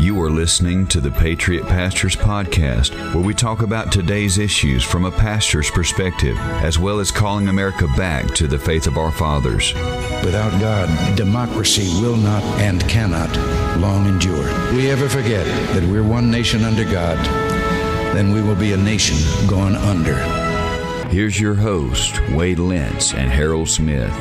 You are listening to the Patriot Pastors Podcast, where we talk about today's issues from a pastor's perspective, as well as calling America back to the faith of our fathers. Without God, democracy will not and cannot long endure. If we ever forget that we're one nation under God, then we will be a nation gone under. Here's your host, Wade Lentz and Harold Smith.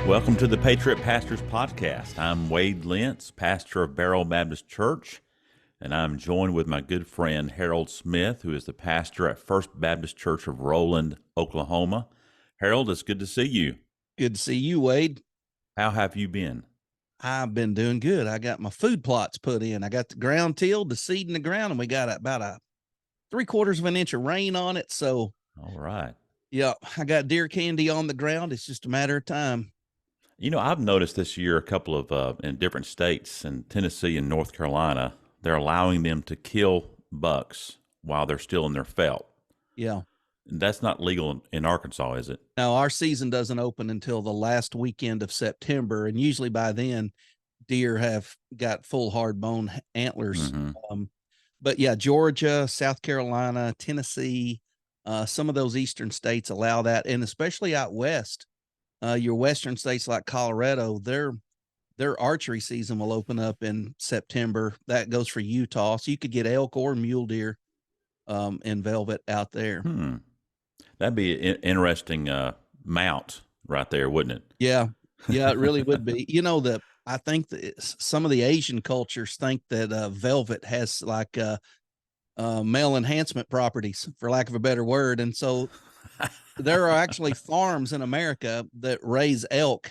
Welcome to the Patriot Pastors Podcast. I'm Wade Lentz, pastor of Barrow Baptist Church, and I'm joined with my good friend Harold Smith, who is the pastor at First Baptist Church of Roland, Oklahoma. Harold, it's good to see you. Good to see you, Wade. How have you been? I've been doing good. I got my food plots put in. I got the ground tilled, the seed in the ground, and we got about a 3/4 of an inch of rain on it. So, all right. Yeah, I got deer candy on the ground. It's just a matter of time. You know, I've noticed this year a couple of in different states, in Tennessee and North Carolina, they're allowing them to kill bucks while they're still in their felt. Yeah. That's not legal in Arkansas, is it? No, our season doesn't open until the last weekend of September, and usually by then, deer have got full hard bone antlers. Mm-hmm. But yeah, Georgia, South Carolina, Tennessee, some of those eastern states allow that, and especially out west. Your western states like Colorado, their archery season will open up in September. That goes for Utah, so you could get elk or mule deer in velvet out there. That'd be an interesting mount right there, wouldn't it? Yeah, it really would be. You know, I think that some of the Asian cultures think that velvet has like male enhancement properties, for lack of a better word, and so there are actually farms in America that raise elk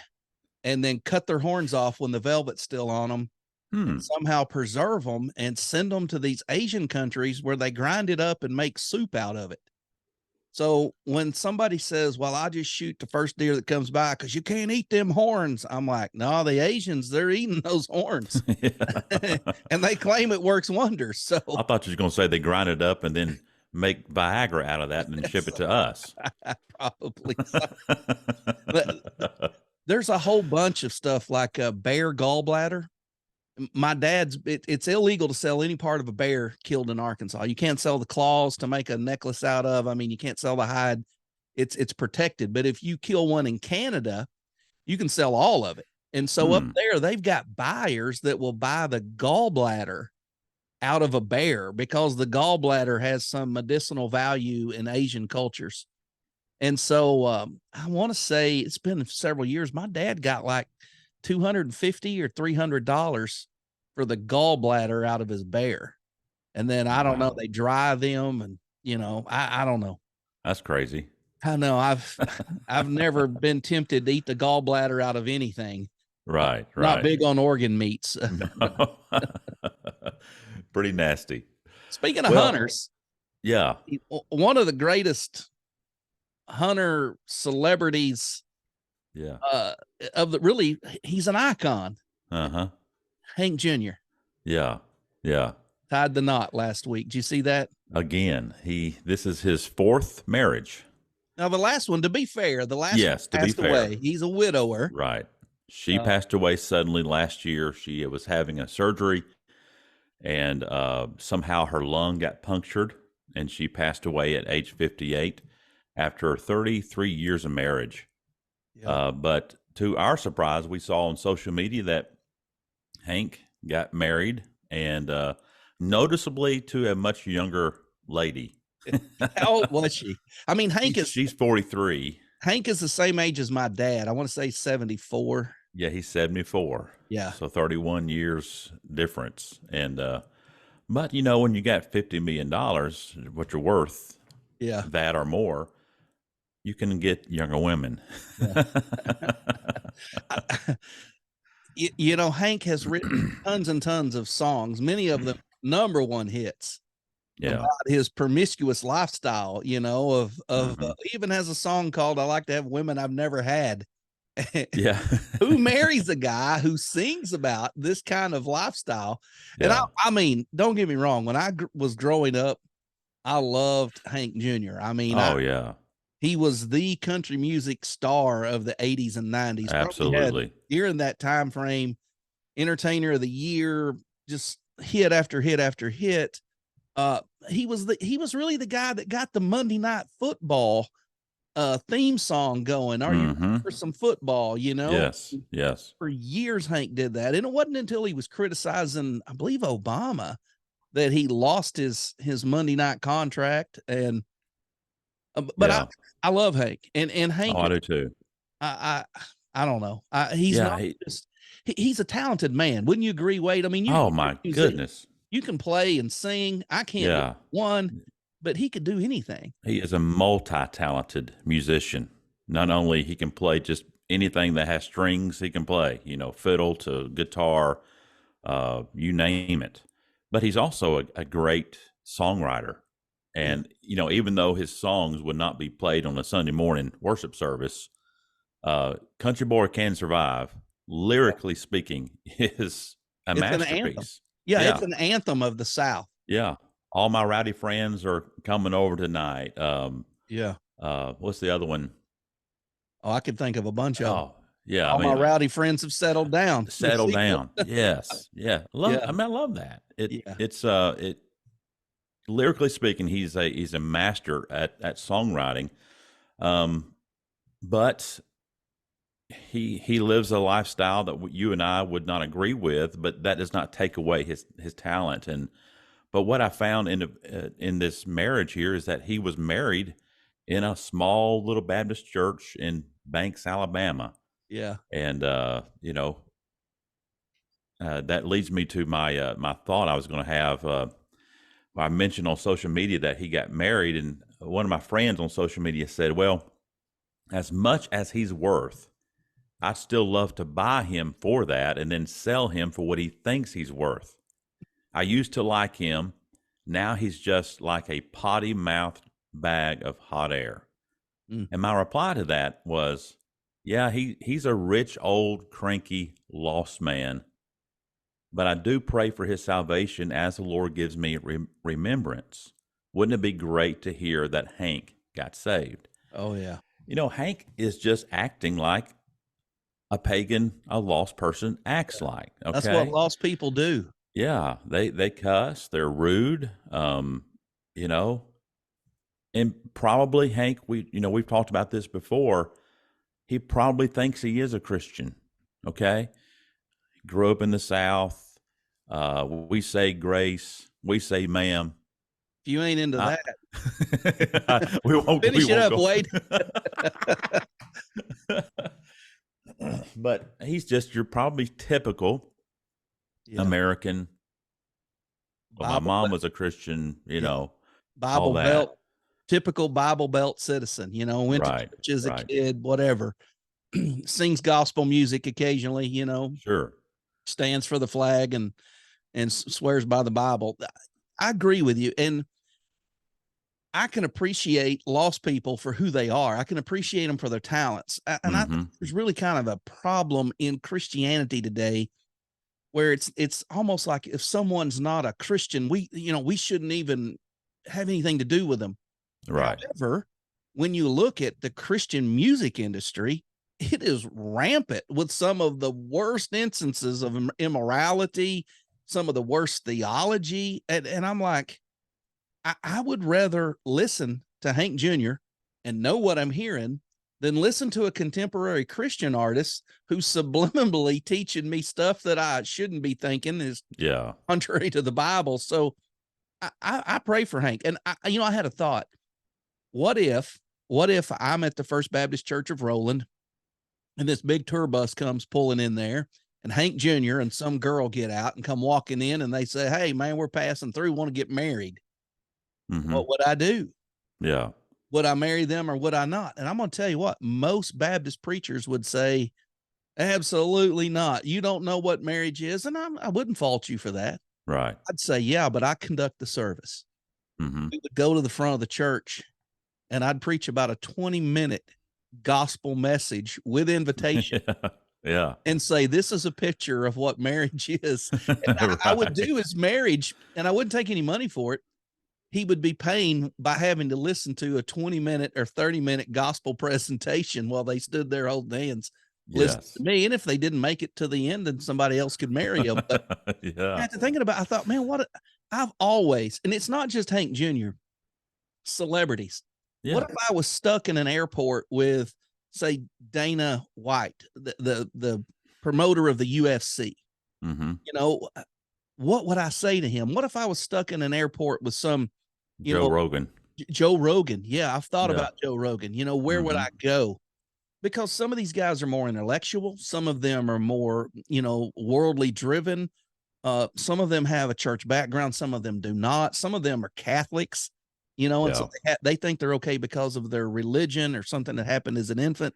and then cut their horns off when the velvet's still on them, and somehow preserve them and send them to these Asian countries where they grind it up and make soup out of it. So when somebody says, well, I just shoot the first deer that comes by because you can't eat them horns, I'm like, no, the Asians, they're eating those horns. And they claim it works wonders. So I thought you were going to say they grind it up and then make Viagra out of that and then ship it to us. Probably so. But there's a whole bunch of stuff like a bear gallbladder. My dad's, it's illegal to sell any part of a bear killed in Arkansas. You can't sell the claws to make a necklace out of. I mean, you can't sell the hide. It's protected. But if you kill one in Canada, you can sell all of it. And so up there, they've got buyers that will buy the gallbladder out of a bear because the gallbladder has some medicinal value in Asian cultures. And so I want to say it's been several years. My dad got like $250 or $300 for the gallbladder out of his bear. And then I don't know, they dry them and, you know, I don't know. That's crazy. I know I've never been tempted to eat the gallbladder out of anything. Right. Not big on organ meats. No. Pretty nasty. Speaking of hunters. Yeah. One of the greatest hunter celebrities he's an icon. Hank Jr. Yeah Tied the knot last week. Did you see that? Again, this is his fourth marriage. Now the last one, to be fair, passed away. He's a widower. Right. She passed away suddenly last year. She was having a surgery and somehow her lung got punctured and she passed away at age 58 after 33 years of marriage. But to our surprise, we saw on social media that Hank got married and noticeably to a much younger lady. How old was she? I mean, she's 43. Hank is the same age as my dad. I want to say 74. Yeah, he's 74. Yeah. So 31 years difference. And but you know, when you got $50 million, what you're worth, that or more, you can get younger women. Yeah. You know, Hank has written tons and tons of songs, many of them number one hits. About his promiscuous lifestyle, you know, even has a song called I Like to Have Women I've Never Had. Yeah. Who marries a guy who sings about this kind of lifestyle? And I mean, don't get me wrong. When I was growing up, I loved Hank Jr. I mean, he was the country music star of the 80s and 90s. Absolutely. During that time frame, entertainer of the year, just hit after hit after hit. He was really the guy that got the Monday Night Football theme song going. Are you ready for some football? Yes. For years Hank did that, and it wasn't until he was criticizing, I believe, Obama, that he lost his Monday night contract. And but I love Hank, and Hank. I do too. I don't know. He's a talented man. Wouldn't you agree, Wade? I mean, my goodness, you can play and sing. I can't do one, but he could do anything. He is a multi-talented musician. Not only he can play just anything that has strings, he can play, fiddle to guitar, you name it. But he's also a great songwriter. And, even though his songs would not be played on a Sunday morning worship service, Country Boy Can Survive, lyrically speaking, is a masterpiece. It's an anthem of the South. Yeah. All My Rowdy Friends Are Coming Over Tonight. What's the other one? Oh, I could think of a bunch of them. Yeah. All My Rowdy Friends Have Settled Down. Settled down. Yes. Yeah. I love that. It's lyrically speaking, he's a master at songwriting. But he lives a lifestyle that you and I would not agree with, but that does not take away his talent. But what I found in this marriage here is that he was married in a small little Baptist church in Banks, Alabama. Yeah. And that leads me to my thought I was going to have. I mentioned on social media that he got married, and one of my friends on social media said, well, as much as he's worth, I still love to buy him for that and then sell him for what he thinks he's worth. I used to like him. Now he's just like a potty-mouthed bag of hot air. And my reply to that was, yeah, he's a rich, old, cranky, lost man. But I do pray for his salvation as the Lord gives me remembrance. Wouldn't it be great to hear that Hank got saved? Oh, yeah. Hank is just acting like a pagan, a lost person acts like. Okay? That's what lost people do. Yeah, they cuss, they're rude, and probably Hank, we've talked about this before. He probably thinks he is a Christian. Okay, grew up in the South. We say grace, we say ma'am. If you ain't into that, we won't finish it up, Wade. But he's just your probably typical American. Well, my mom was a Christian, Bible Belt, typical Bible Belt citizen, went to church as a kid, whatever, sings gospel music occasionally, sure, stands for the flag and swears by the Bible. I agree with you. And I can appreciate lost people for who they are. I can appreciate them for their talents. And I think there's really kind of a problem in Christianity today where it's almost like if someone's not a Christian, we shouldn't even have anything to do with them. Right. However, when you look at the Christian music industry, it is rampant with some of the worst instances of immorality, some of the worst theology. And I'm like, I would rather listen to Hank Jr. and know what I'm hearing than listen to a contemporary Christian artist who's subliminally teaching me stuff that I shouldn't be thinking is contrary to the Bible. So I pray for Hank. And I had a thought. What if I'm at the First Baptist Church of Roland and this big tour bus comes pulling in there and Hank Jr. and some girl get out and come walking in and they say, hey man, we're passing through, want to get married. What would I do? Yeah. Would I marry them or would I not? And I'm going to tell you what, most Baptist preachers would say, absolutely not. You don't know what marriage is. And I wouldn't fault you for that. Right. I'd say, yeah, but I conduct the service. We would go to the front of the church and I'd preach about a 20-minute gospel message with invitation. Yeah. And say, this is a picture of what marriage is. And I would do his marriage and I wouldn't take any money for it. He would be paying by having to listen to a 20-minute or 30-minute gospel presentation while they stood there holding hands. listen Yes. to me. And if they didn't make it to the end, then somebody else could marry them. But Yeah. after thinking about it, I thought, man, I've always, and it's not just Hank Jr., celebrities. Yeah. What if I was stuck in an airport with, say, Dana White, the promoter of the UFC? Mm-hmm. You know, what would I say to him? What if I was stuck in an airport with some, Joe Rogan. Joe Rogan? Yeah, I've thought Yeah. about Joe Rogan. You know, where would I go? Because some of these guys are more intellectual. Some of them are more, worldly driven. Some of them have a church background. Some of them do not. Some of them are Catholics, and so they think they're okay because of their religion or something that happened as an infant.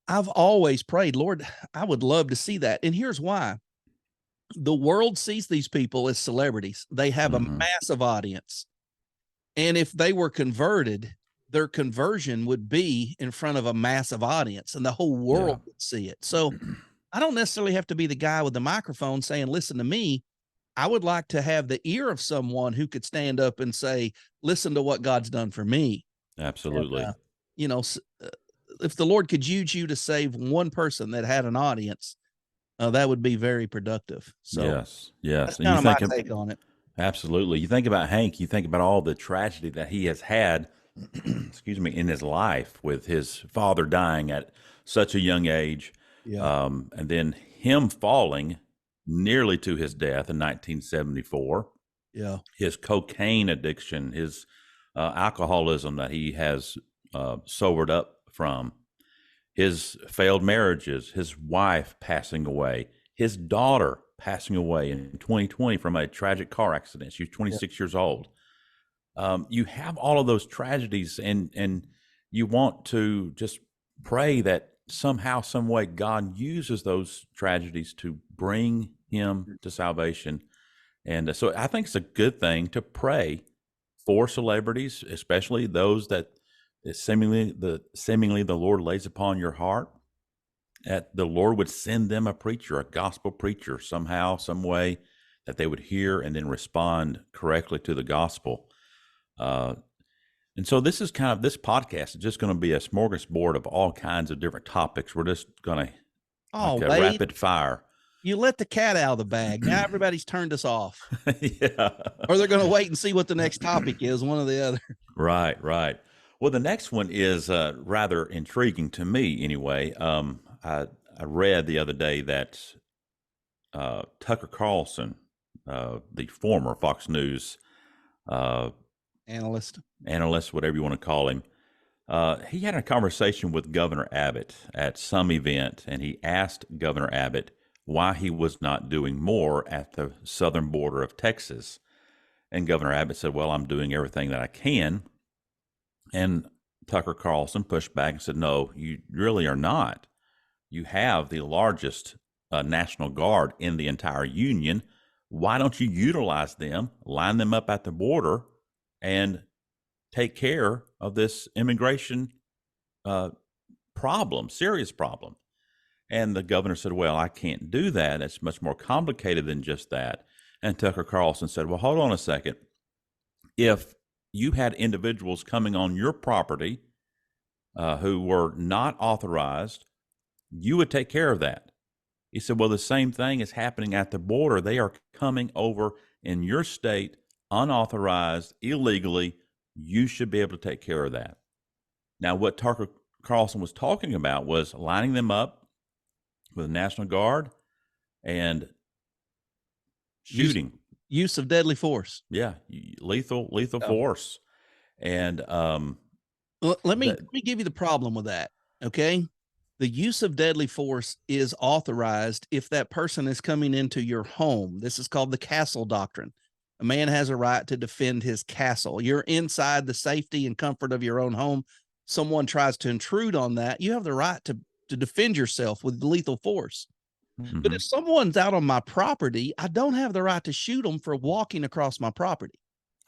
I've always prayed, Lord, I would love to see that. And here's why. The world sees these people as celebrities. They have a massive audience. And if they were converted, their conversion would be in front of a massive audience and the whole world would see it. So I don't necessarily have to be the guy with the microphone saying, listen to me. I would like to have the ear of someone who could stand up and say, listen to what God's done for me. Absolutely. And, if the Lord could use you to save one person that had an audience, that would be very productive. So yes. that's kind of my take on it. Absolutely. You think about Hank, you think about all the tragedy that he has had, excuse me, in his life, with his father dying at such a young age. Yeah. And then him falling nearly to his death in 1974. Yeah. His cocaine addiction, his alcoholism that he has sobered up from, his failed marriages, his wife passing away, his daughter passing away in 2020 from a tragic car accident. She was 26 years old. You have all of those tragedies, and you want to just pray that somehow, some way, God uses those tragedies to bring him to salvation. And so I think it's a good thing to pray for celebrities, especially those that seemingly the Lord lays upon your heart, that the Lord would send them a preacher, a gospel preacher, somehow, some way, that they would hear and then respond correctly to the gospel. And so this podcast is just going to be a smorgasbord of all kinds of different topics. We're just going to rapid fire. You let the cat out of the bag. Now everybody's turned us off. Yeah. Or they're going to wait and see what the next topic is, one or the other. Right. Well, the next one is rather intriguing to me anyway. I read the other day that Tucker Carlson, the former Fox News analyst, whatever you want to call him, he had a conversation with Governor Abbott at some event, and he asked Governor Abbott why he was not doing more at the southern border of Texas. And Governor Abbott said, well, I'm doing everything that I can. And Tucker Carlson pushed back and said, no, you really are not. You have the largest National Guard in the entire Union. Why don't you utilize them, line them up at the border, and take care of this immigration problem, serious problem? And the governor said, well, I can't do that. It's much more complicated than just that. And Tucker Carlson said, well, hold on a second. If you had individuals coming on your property who were not authorized, you would take care of that. He said, well, the same thing is happening at the border. They are coming over in your state unauthorized, illegally. You should be able to take care of that. Now, what Tucker Carlson was talking about was lining them up with the National Guard and shooting. Use of deadly force. Yeah, lethal force. And let me give you the problem with that. Okay, the use of deadly force is authorized if that person is coming into your home. This is called the castle doctrine. A man has a right to defend his castle. You're inside the safety and comfort of your own home. Someone tries to intrude on that, you have the right to defend yourself with lethal force. Mm-hmm. But if someone's out on my property, I don't have the right to shoot them for walking across my property.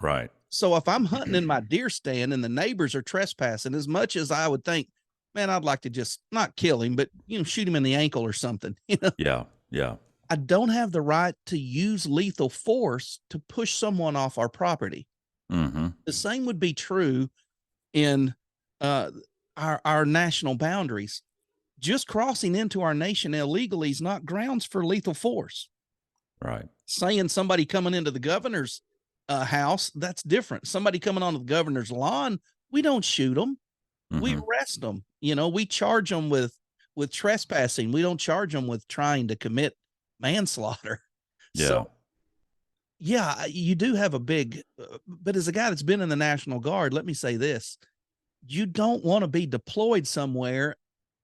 Right. So if I'm hunting in my deer stand and the neighbors are trespassing, as much as I would think, man, I'd like to just not kill him, but shoot him in the ankle or something. Yeah. I don't have the right to use lethal force to push someone off our property. Mm-hmm. The same would be true in our national boundaries. just crossing into our nation illegally is not grounds for lethal force. Right. Saying somebody coming into the governor's house, that's different. Somebody coming onto the governor's lawn, we don't shoot them. We arrest them. We charge them with trespassing. We don't charge them with trying to commit manslaughter. Yeah. So, yeah, you do have a big, but as a guy that's been in the National Guard, let me say this. You don't want to be deployed somewhere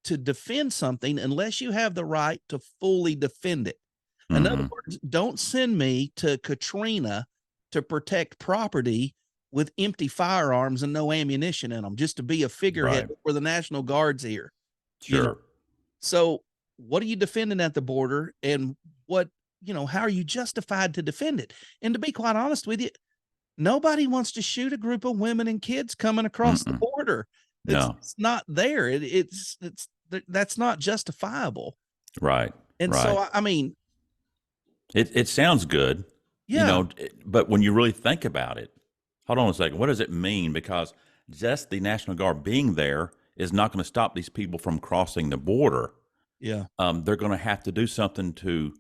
to defend something unless you have the right to fully defend it. In other words, don't send me to Katrina to protect property with empty firearms and no ammunition in them, just to be a figurehead for the National Guard's here. Sure. So what are you defending at the border, and how are you justified to defend it? And to be quite honest with you, nobody wants to shoot a group of women and kids coming across the border. It's not there. That's not justifiable. Right. And so, I mean, it sounds good, but when you really think about it, hold on a second. What does it mean? Because just the National Guard being there is not going to stop these people from crossing the border. Yeah. They're going to have to do something to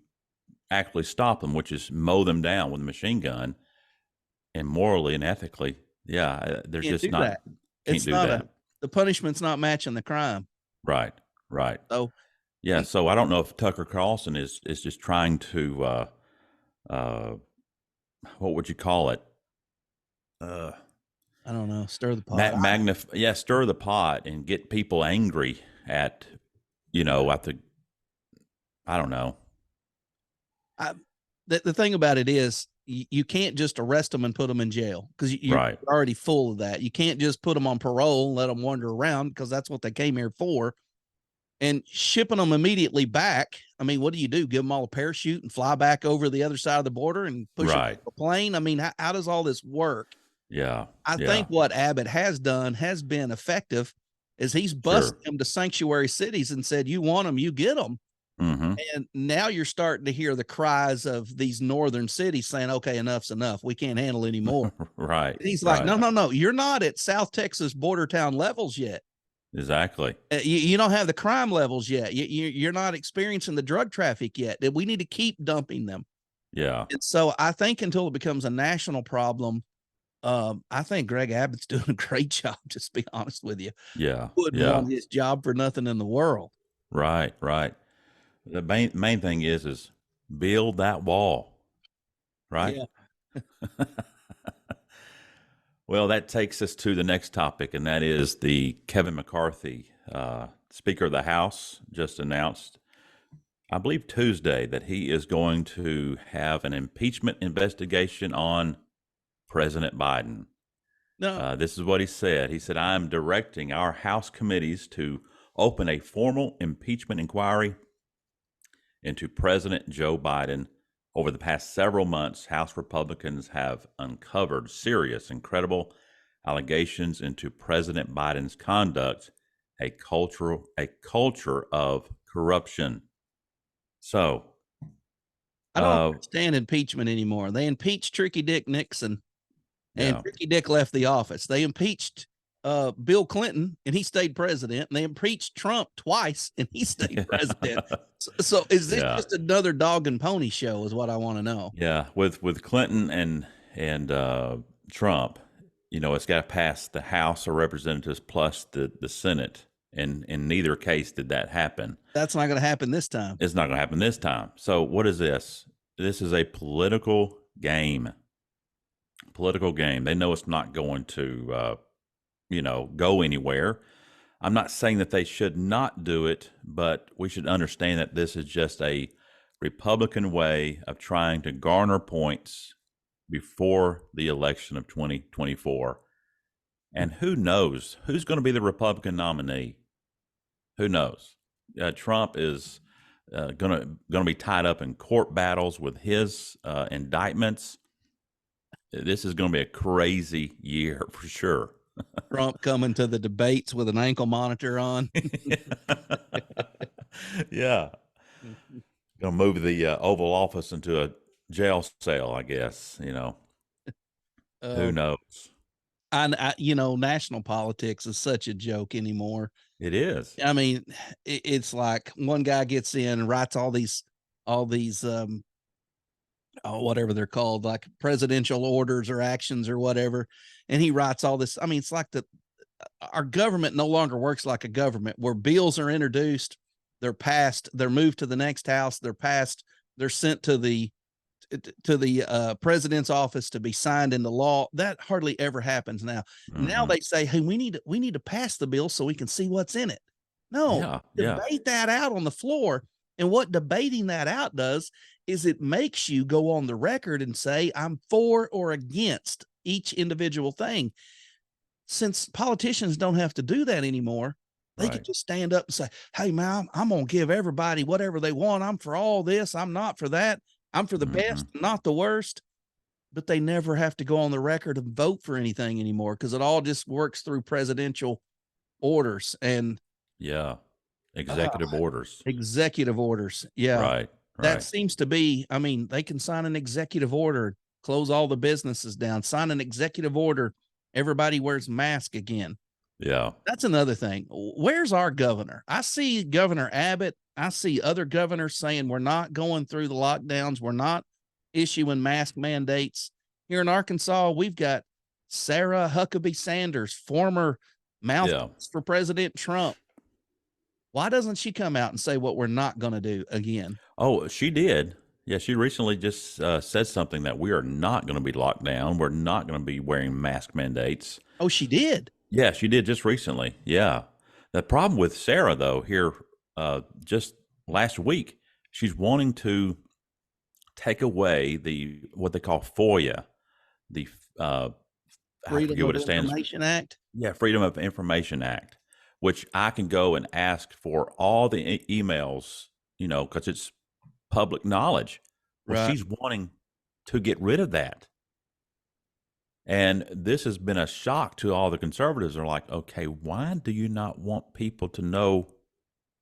actually stop them, which is mow them down with a machine gun. And morally and ethically, they're just not. Can't do that. The punishment's not matching the crime. Right. So, so I don't know if Tucker Carlson is just trying to, what would you call it? I don't know. Stir the pot. Stir the pot and get people angry at, I don't know. The thing about it is, you can't just arrest them and put them in jail, because you're already full of that. You can't just put them on parole and let them wander around, because that's what they came here for. And shipping them immediately back, I mean, what do? Give them all a parachute and fly back over the other side of the border and push them a plane? I mean, how does all this work? Yeah. I think what Abbott has done has been effective, is he's busted them to sanctuary cities and said, you want them, you get them. And now you're starting to hear the cries of these northern cities saying, okay, enough's enough. We can't handle anymore. Right. And he's like, no, you're not at South Texas border town levels yet. Exactly. You don't have the crime levels yet. You're not experiencing the drug traffic yet. We need to keep dumping them. Yeah. And so I think until it becomes a national problem, I think Greg Abbott's doing a great job, just to be honest with you. Yeah. Wouldn't want his job for nothing in the world. Right. The main thing is build that wall, right? Yeah. Well, that takes us to the next topic, and that is the Kevin McCarthy, Speaker of the House, just announced, I believe Tuesday, that he is going to have an impeachment investigation on President Biden. No. This is what he said. He said, "I'm directing our House committees to open a formal impeachment inquiry into President Joe Biden. Over the past several months, House Republicans have uncovered serious and credible allegations into President Biden's conduct, a culture of corruption." So I don't understand impeachment anymore. They impeached Tricky Dick Nixon, and Tricky Dick left the office. They impeached Bill Clinton, and he stayed president. And they impeached Trump twice, and he stayed president. So is this just another dog and pony show, is what I want to know. Yeah, with Clinton and Trump, it's got to pass the House of Representatives plus the Senate, and in neither case did that happen. That's not going to happen this time. It's not going to happen this time. So what is this? This is a political game. They know it's not going to go anywhere. I'm not saying that they should not do it, but we should understand that this is just a Republican way of trying to garner points before the election of 2024. And who knows who's going to be the Republican nominee? Who knows? Trump is going to be tied up in court battles with his indictments. This is going to be a crazy year for sure. Trump coming to the debates with an ankle monitor on. Yeah. Gonna move the Oval Office into a jail cell, I guess, Who knows? I national politics is such a joke anymore. It is. I mean, it's like one guy gets in and writes all these, whatever they're called, like presidential orders or actions or whatever. And he writes all this. I mean, it's like our government no longer works like a government where bills are introduced, they're passed, they're moved to the next house, they're passed, they're sent to the president's office to be signed into law. That hardly ever happens now. Now they say, hey, we need to pass the bill so we can see what's in it. No, debate that out on the floor. And what debating that out does is it makes you go on the record and say, I'm for or against each individual thing. Since politicians don't have to do that anymore, they can just stand up and say, hey, man, I'm going to give everybody whatever they want. I'm for all this. I'm not for that. I'm for the best, not the worst. But they never have to go on the record and vote for anything anymore because it all just works through presidential orders and executive orders. Executive orders. Yeah. Right. That seems to be, I mean, they can sign an executive order, close all the businesses down, sign an executive order. Everybody wears masks again. Yeah. That's another thing. Where's our governor? I see Governor Abbott. I see other governors saying we're not going through the lockdowns. We're not issuing mask mandates. Here in Arkansas, we've got Sarah Huckabee Sanders, former mouthpiece for President Trump. Why doesn't she come out and say what we're not going to do again? Oh, she did. Yeah, she recently just said something that we are not going to be locked down. We're not going to be wearing mask mandates. Oh, she did? Yeah, she did just recently. Yeah. The problem with Sarah, though, here just last week, she's wanting to take away what they call FOIA, the Freedom of Information Act. Yeah, Freedom of Information Act, which I can go and ask for all the emails, because it's public knowledge. Well, she's wanting to get rid of that. And this has been a shock to all the conservatives. They're like, okay, why do you not want people to know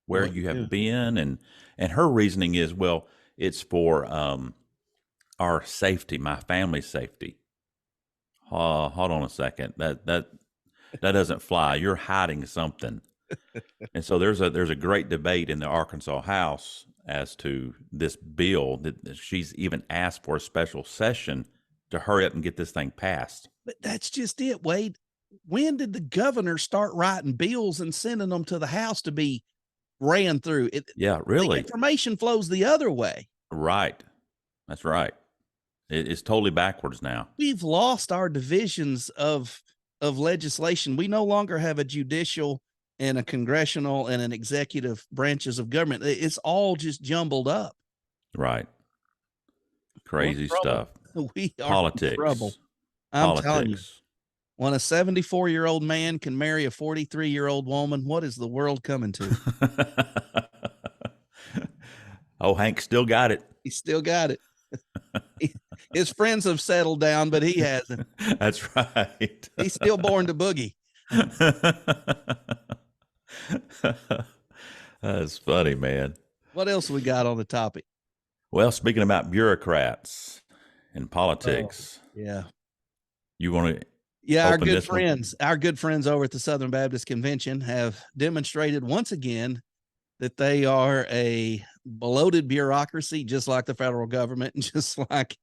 where you have been? And her reasoning is, well, it's for our safety, my family's safety. Hold on a second. That doesn't fly. You're hiding something. And so there's a great debate in the Arkansas House as to this bill that she's even asked for a special session to hurry up and get this thing passed. But that's just it, Wade. When did the governor start writing bills and sending them to the House to be ran through? Yeah, really. The information flows the other way. Right. That's right. It's totally backwards now. We've lost our divisions of legislation. We no longer have a judicial and a congressional and an executive branches of government. It's all just jumbled up. Right. Crazy stuff. We are politics. In trouble. I'm telling you, when a 74-year-old man can marry a 43-year-old woman, what is the world coming to? Oh, Hank still got it. He still got it. His friends have settled down, but he hasn't. That's right. He's still born to boogie. That's funny, man. What else we got on the topic? Well, speaking about bureaucrats and politics. Yeah. You want to? Yeah, our good friends over at the Southern Baptist Convention have demonstrated once again that they are a bloated bureaucracy, just like the federal government, and just like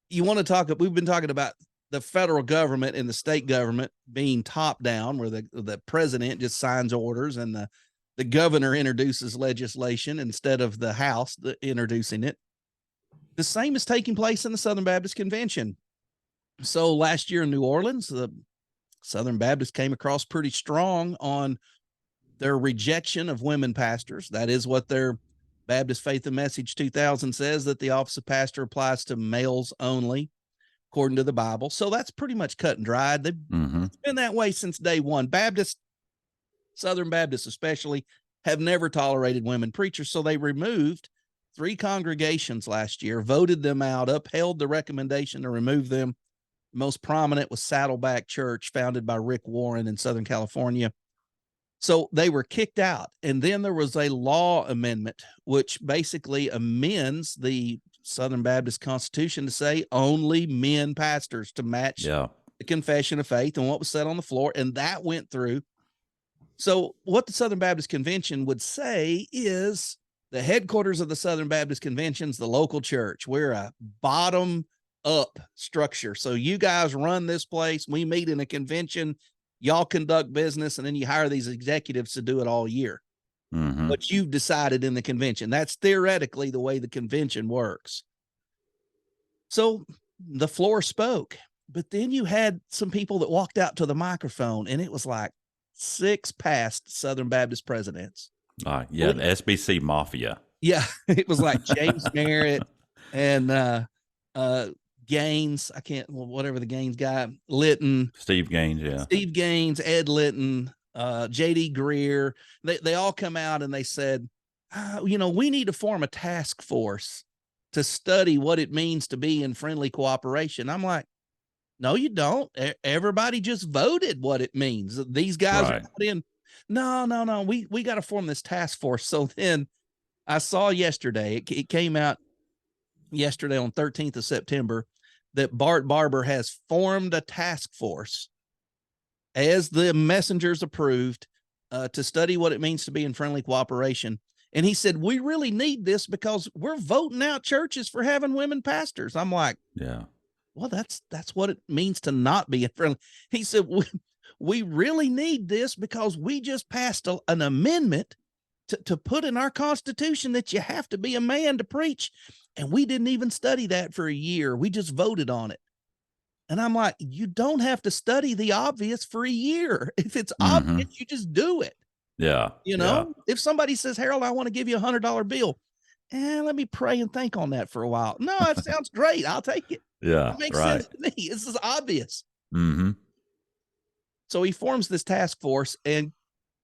you want to talk. We've been talking about the federal government and the state government being top down, where the president just signs orders and the governor introduces legislation instead of the House introducing it. The same is taking place in the Southern Baptist Convention. So last year in New Orleans, the Southern Baptists came across pretty strong on their rejection of women pastors. That is what their Baptist Faith and Message 2000 says, that the office of pastor applies to males only, according to the Bible. So that's pretty much cut and dried. It's been that way since day one. Southern Baptists especially, have never tolerated women preachers. So they removed 3 congregations last year, voted them out, upheld the recommendation to remove them. Most prominent was Saddleback Church, founded by Rick Warren in Southern California. So they were kicked out. And then there was a law amendment, which basically amends the Southern Baptist Constitution to say only men pastors, to match the confession of faith and what was said on the floor. And that went through. So what the Southern Baptist Convention would say is the headquarters of the Southern Baptist Convention is the local church. We're a bottom up structure. So you guys run this place. We meet in a convention, y'all conduct business, and then you hire these executives to do it all year. Mm-hmm. But you've decided in the convention. That's theoretically the way the convention works. So the floor spoke, but then you had some people that walked out to the microphone, and it was like 6 past Southern Baptist presidents. Yeah, the SBC mafia. Yeah, it was like James Merritt and Gaines. Whatever the Gaines guy, Litton. Steve Gaines, yeah. Steve Gaines, Ed Litton, J.D. Greer. They all come out and they said, we need to form a task force to study what it means to be in friendly cooperation. I'm like, no, you don't. Everybody just voted what it means. These guys are put in. No. We got to form this task force. So then I saw yesterday, it came out yesterday on 13th of September, that Bart Barber has formed a task force as the messengers approved to study what it means to be in friendly cooperation. And he said, we really need this because we're voting out churches for having women pastors. I'm like, yeah, well, that's what it means to not be in friendly. He said, we really need this because we just passed an amendment to put in our Constitution that you have to be a man to preach. And we didn't even study that for a year. We just voted on it. And I'm like, you don't have to study the obvious for a year. If it's obvious, you just do it. Yeah. If somebody says, Harold, I want to give you $100 bill. Let me pray and think on that for a while. No, that sounds great. I'll take it. Yeah. It makes sense to me. This is obvious. Mm-hmm. So he forms this task force, and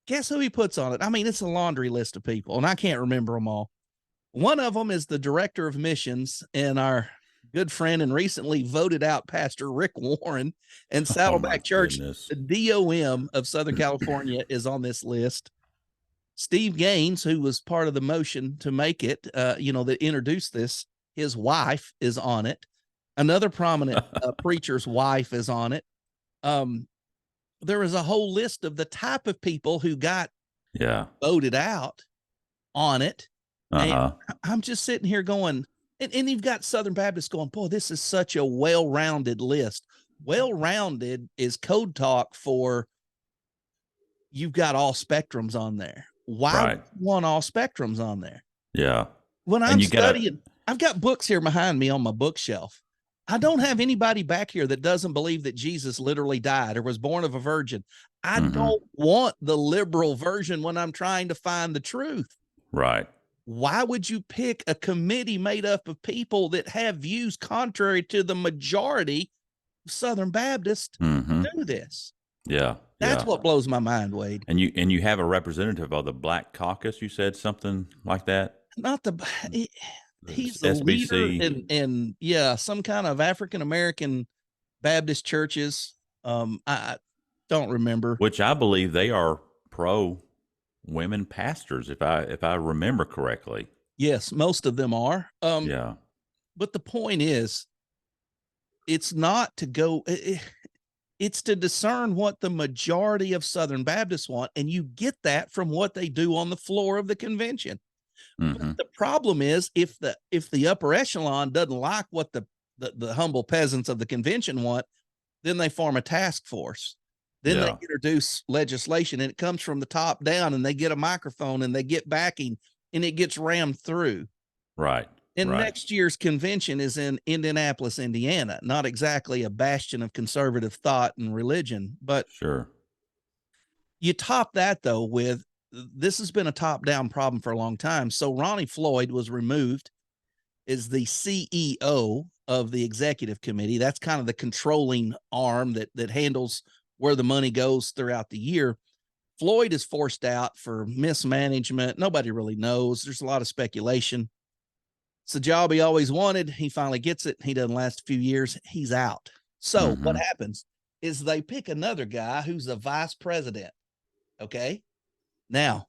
guess who he puts on it? I mean, it's a laundry list of people, and I can't remember them all. One of them is the director of missions, and our good friend and recently voted out pastor Rick Warren and Saddleback Church. Goodness. The DOM of Southern California is on this list. Steve Gaines, who was part of the motion to make it, that introduced this, his wife is on it. Another prominent preacher's wife is on it. There is a whole list of the type of people who got voted out on it. And I'm just sitting here going, and you've got Southern Baptists going, boy, this is such a well-rounded list. Well-rounded is code talk for you've got all spectrums on there. Why would you want all spectrums on there? Yeah. When I'm studying, I've got books here behind me on my bookshelf. I don't have anybody back here that doesn't believe that Jesus literally died or was born of a virgin. I don't want the liberal version when I'm trying to find the truth. Right. Why would you pick a committee made up of people that have views contrary to the majority of Southern Baptists to do this? Yeah. That's what blows my mind, Wade. And you have a representative of the Black Caucus, you said something like that? Not he's the leader in some kind of African-American Baptist churches. I don't remember. Which I believe they are pro women pastors, if I remember correctly. Yes, most of them are. Yeah. But the point is, it's not to go, it's to discern what the majority of Southern Baptists want, and you get that from what they do on the floor of the convention. But the problem is, if the upper echelon doesn't like what the humble peasants of the convention want, then they form a task force. Then they introduce legislation, and it comes from the top down, and they get a microphone and they get backing, and it gets rammed through. Right. And next year's convention is in Indianapolis, Indiana, not exactly a bastion of conservative thought and religion, but sure. You top that though with, this has been a top down problem for a long time. So Ronnie Floyd was removed as the CEO of the executive committee. That's kind of the controlling arm that handles where the money goes throughout the year. Floyd is forced out for mismanagement. Nobody really knows. There's a lot of speculation. It's a job he always wanted. He finally gets it. He doesn't last a few years. He's out. So what happens is they pick another guy who's a vice president. Okay. Now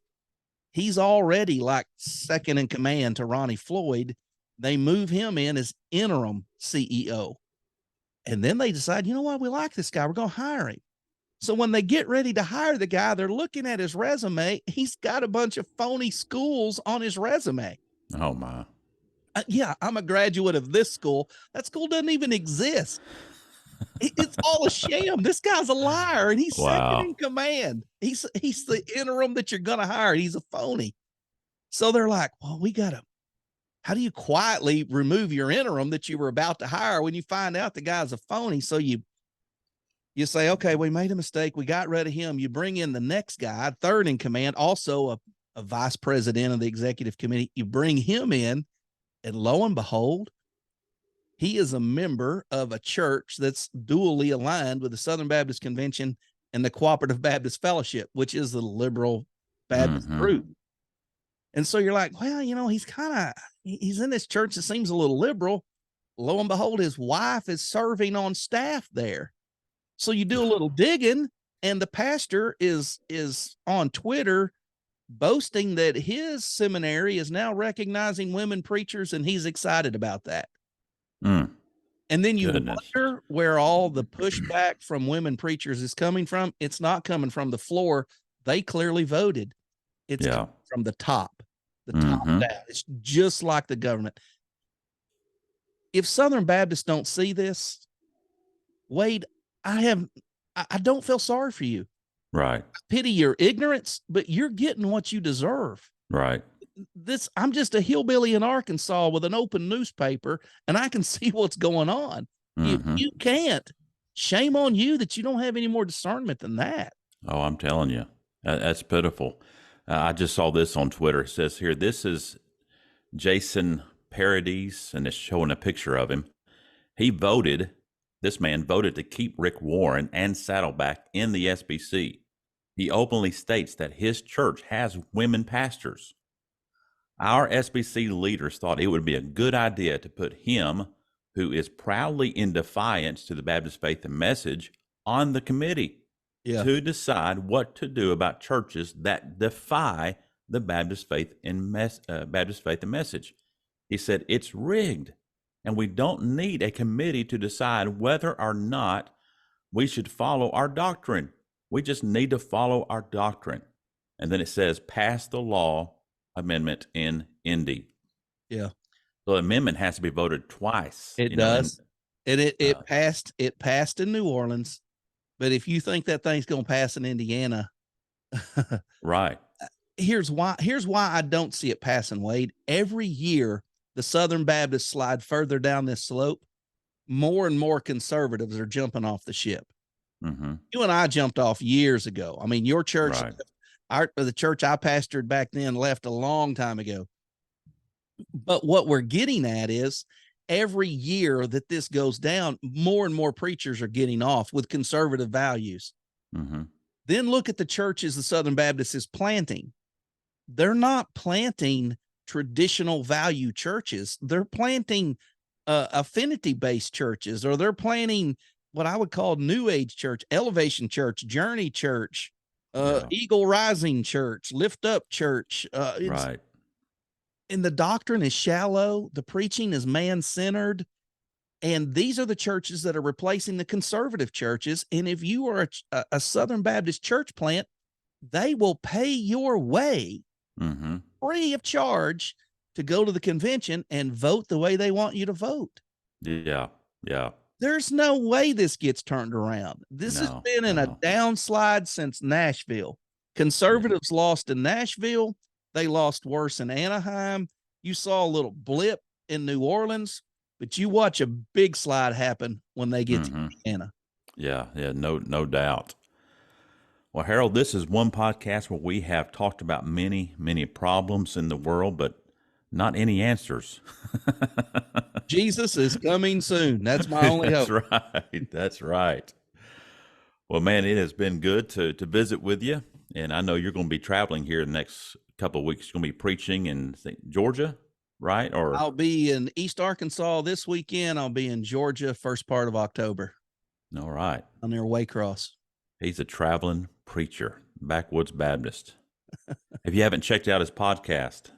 he's already like second in command to Ronnie Floyd. They move him in as interim CEO. And then they decide, you know what? We like this guy. We're going to hire him. So when they get ready to hire the guy, they're looking at his resume. He's got a bunch of phony schools on his resume. Oh, my. Yeah, I'm a graduate of this school. That school doesn't even exist. It's all a sham. This guy's a liar, and he's second in command. He's the interim that you're going to hire. He's a phony. So they're like, well, how do you quietly remove your interim that you were about to hire when you find out the guy's a phony? So you say, okay, we made a mistake. We got rid of him. You bring in the next guy, third in command, also a vice president of the executive committee. You bring him in, and lo and behold, he is a member of a church that's dually aligned with the Southern Baptist Convention and the Cooperative Baptist Fellowship, which is the liberal Baptist group. And so you're like, well, he's in this church that seems a little liberal. Lo and behold, his wife is serving on staff there. So you do a little digging, and the pastor is on Twitter boasting that his seminary is now recognizing women preachers, and he's excited about that. And then you wonder where all the pushback from women preachers is coming from. It's not coming from the floor. They clearly voted. It's coming from the top down. It's just like the government. If Southern Baptists don't see this, Wade, I don't feel sorry for you. Right. I pity your ignorance, but you're getting what you deserve. Right. I'm just a hillbilly in Arkansas with an open newspaper, and I can see what's going on. You can't. Shame on you that you don't have any more discernment than that. Oh, I'm telling you, that's pitiful. I just saw this on Twitter. It says here, this is Jason Paradis, and it's showing a picture of him. This man voted to keep Rick Warren and Saddleback in the SBC. He openly states that his church has women pastors. Our SBC leaders thought it would be a good idea to put him, who is proudly in defiance to the Baptist faith and message, on the committee to decide what to do about churches that defy the Baptist faith and message. He said, it's rigged, and we don't need a committee to decide whether or not we should follow our doctrine. We just need to follow our doctrine. And then it says, pass the law amendment in Indy. Yeah. So the amendment has to be voted twice. It does. And it passed in New Orleans. But if you think that thing's going to pass in Indiana, right. Here's why I don't see it passing, Wade. Every year, the Southern Baptists slide further down this slope. More and more conservatives are jumping off the ship. You and I jumped off years ago. I mean, your church, the church I pastored back then, left a long time ago. But what we're getting at is every year that this goes down, more and more preachers are getting off with conservative values. Then look at the churches the Southern Baptist is planting. They're not planting traditional value churches. They're planting affinity-based churches, or they're planting what I would call New Age church, Elevation Church, Journey Church, Eagle Rising Church, Lift Up Church. Right. And the doctrine is shallow. The preaching is man-centered. And these are the churches that are replacing the conservative churches. And if you are a Southern Baptist church plant, they will pay your way free of charge to go to the convention and vote the way they want you to vote. Yeah. There's no way this gets turned around. This has been in a downslide since Nashville. Conservatives lost in Nashville. They lost worse in Anaheim. You saw a little blip in New Orleans, but you watch a big slide happen when they get to Indiana. Yeah, no doubt. Well, Harold, this is one podcast where we have talked about many, many problems in the world, but not any answers. Jesus is coming soon. That's my only hope. That's right. Well, man, it has been good to visit with you. And I know you're going to be traveling here the next couple of weeks. You're going to be preaching in Georgia, right? Or I'll be in East Arkansas this weekend. I'll be in Georgia first part of October. All right. On their Waycross. He's a traveling preacher, Backwoods Baptist. If you haven't checked out his podcast,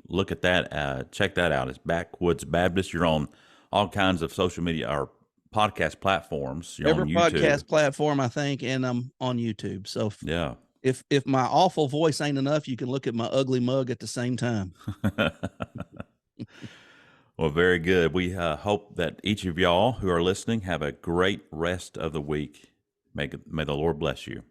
look at that. Check that out. It's Backwoods Baptist. You're on all kinds of social media or podcast platforms. You're Every on YouTube. podcast platform, I think, and I'm on YouTube. So Yeah. If my awful voice ain't enough, you can look at my ugly mug at the same time. Well, very good. We hope that each of y'all who are listening have a great rest of the week. May the Lord bless you.